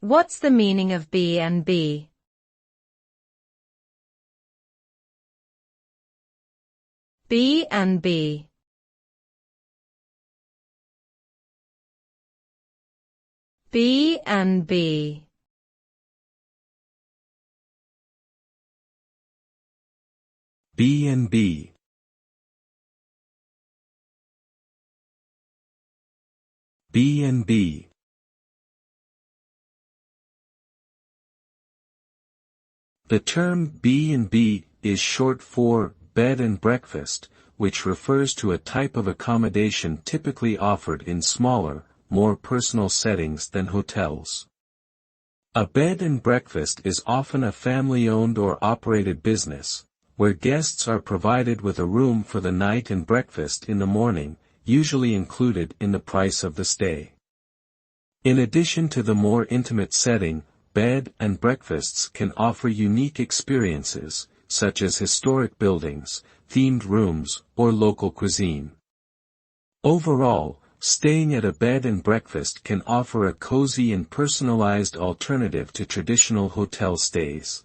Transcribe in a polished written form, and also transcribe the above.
What's the meaning of B&B? B&B. B&B. B&B. B&B. The term B&B is short for bed and breakfast, which refers to a type of accommodation typically offered in smaller, more personal settings than hotels. A bed and breakfast is often a family-owned or operated business, where guests are provided with a room for the night and breakfast in the morning, usually included in the price of the stay. In addition to the more intimate setting, bed and breakfasts can offer unique experiences, such as historic buildings, themed rooms, or local cuisine. Overall, staying at a bed and breakfast can offer a cozy and personalized alternative to traditional hotel stays.